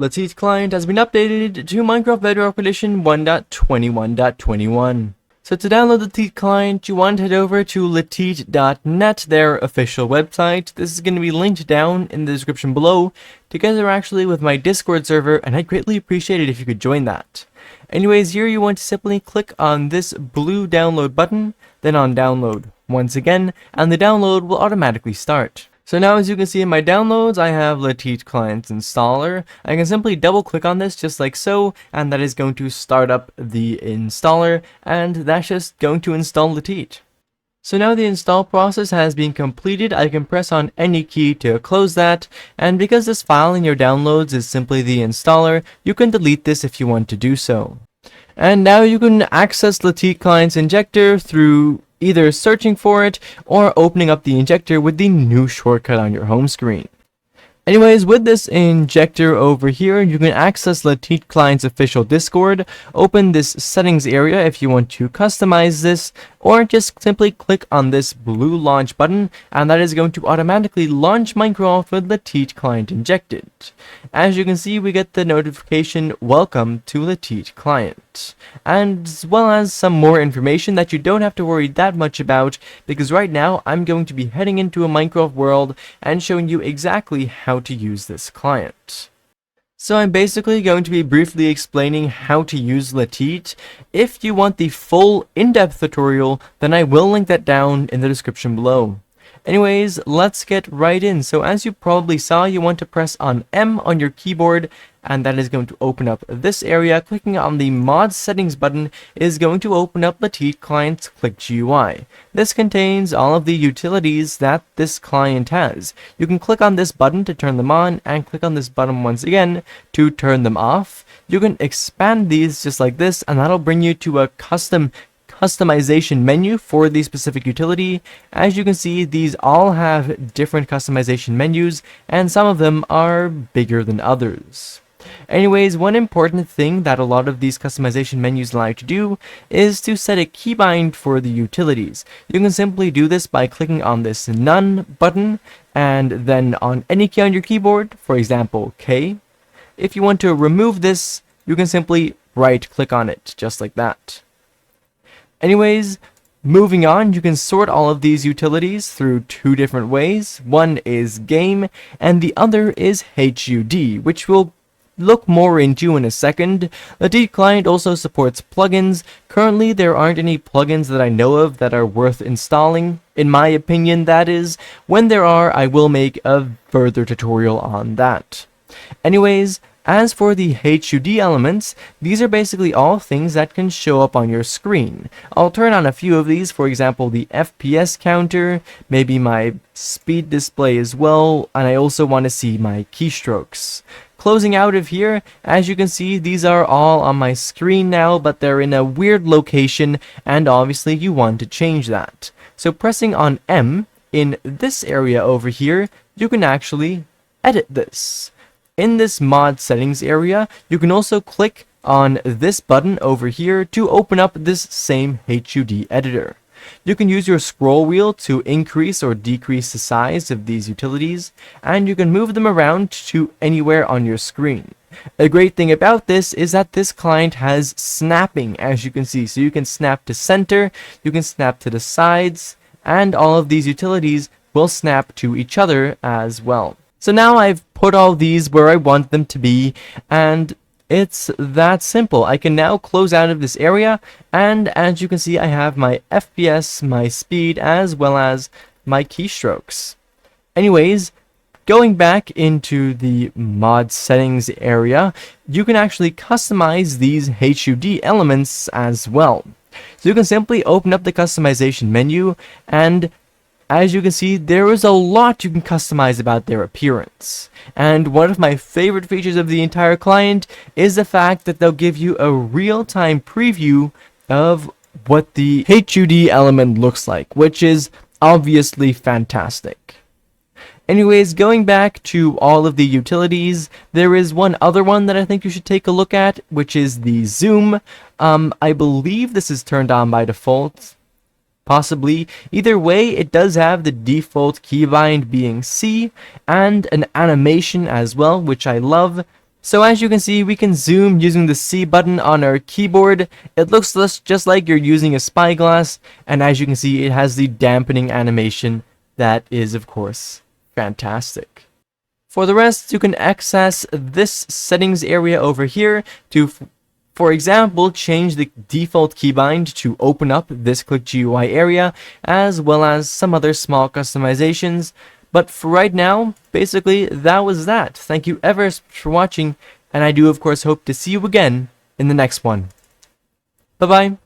Latite Client has been updated to Minecraft Bedrock Edition 1.21.21. So to download the Latite Client, you want to head over to latite.net, their official website. This is going to be linked down in the description below, together actually with my Discord server, and I'd greatly appreciate it if you could join that. Anyways, here you want to simply click on this blue download button, then on download once again, and the download will automatically start. So now, as you can see in my downloads, I have Latite Client installer. I can simply double click on this just like so, and that is going to start up the installer, and that's just going to install Latite. So now the install process has been completed. I can press on any key to close that, and because this file in your downloads is simply the installer, you can delete this if you want to do so. And now you can access Latite Client's injector through either searching for it or opening up the injector with the new shortcut on your home screen. Anyways, with this injector over here, you can access Latite Client's official Discord, open this settings area if you want to customize this, or just simply click on this blue launch button, and that is going to automatically launch Minecraft with Latite Client injected. As you can see, we get the notification, "Welcome to Latite Client," and as well as some more information that you don't have to worry that much about, because right now I'm going to be heading into a Minecraft world and showing you exactly how to use this client. So I'm basically going to be briefly explaining how to use Latite. If you want the full in-depth tutorial, then I will link that down in the description below. Anyways, let's get right in. So as you probably saw, you want to press on M on your keyboard, and that is going to open up this area. Clicking on the mod settings button is going to open up Latite Client's Click GUI. This contains all of the utilities that this client has. You can click on this button to turn them on, and click on this button once again to turn them off. You can expand these just like this, and that'll bring you to a customization menu for the specific utility. As you can see, these all have different customization menus, and some of them are bigger than others. Anyways, one important thing that a lot of these customization menus allow you to do is to set a keybind for the utilities. You can simply do this by clicking on this None button, and then on any key on your keyboard, for example K. If you want to remove this, you can simply right click on it, just like that. Anyways, moving on, you can sort all of these utilities through two different ways. One is Game, and the other is HUD, which we'll look more into in a second. Latite Client also supports plugins. Currently, there aren't any plugins that I know of that are worth installing, in my opinion, that is. When there are, I will make a further tutorial on that. Anyways, as for the HUD elements, these are basically all things that can show up on your screen. I'll turn on a few of these, for example the FPS counter, maybe my speed display as well, and I also want to see my keystrokes. Closing out of here, as you can see, these are all on my screen now, but they're in a weird location, and obviously you want to change that. So pressing on M in this area over here, you can actually edit this. In this mod settings area, you can also click on this button over here to open up this same HUD editor. You can use your scroll wheel to increase or decrease the size of these utilities, and you can move them around to anywhere on your screen. A great thing about this is that this client has snapping, as you can see. So you can snap to center, you can snap to the sides, and all of these utilities will snap to each other as well. So now I've put all these where I want them to be, and it's that simple. I can now close out of this area, and as you can see, I have my FPS, my speed, as well as my keystrokes. Anyways, going back into the mod settings area, you can actually customize these HUD elements as well. So you can simply open up the customization menu, and as you can see, there is a lot you can customize about their appearance. And one of my favorite features of the entire client is the fact that they'll give you a real-time preview of what the HUD element looks like, which is obviously fantastic. Anyways, going back to all of the utilities, there is one other one that I think you should take a look at, which is the zoom. I believe this is turned on by default. Possibly. Either way, it does have the default keybind being C, and an animation as well, which I love. So as you can see, we can zoom using the C button on our keyboard. It looks just like you're using a spyglass, and as you can see, it has the dampening animation that is, of course, fantastic. For the rest, you can access this settings area over here to, for example, change the default keybind to open up this Click GUI area, as well as some other small customizations. But for right now, basically, that was that. Thank you ever so much for watching, and I do, of course, hope to see you again in the next one. Bye-bye.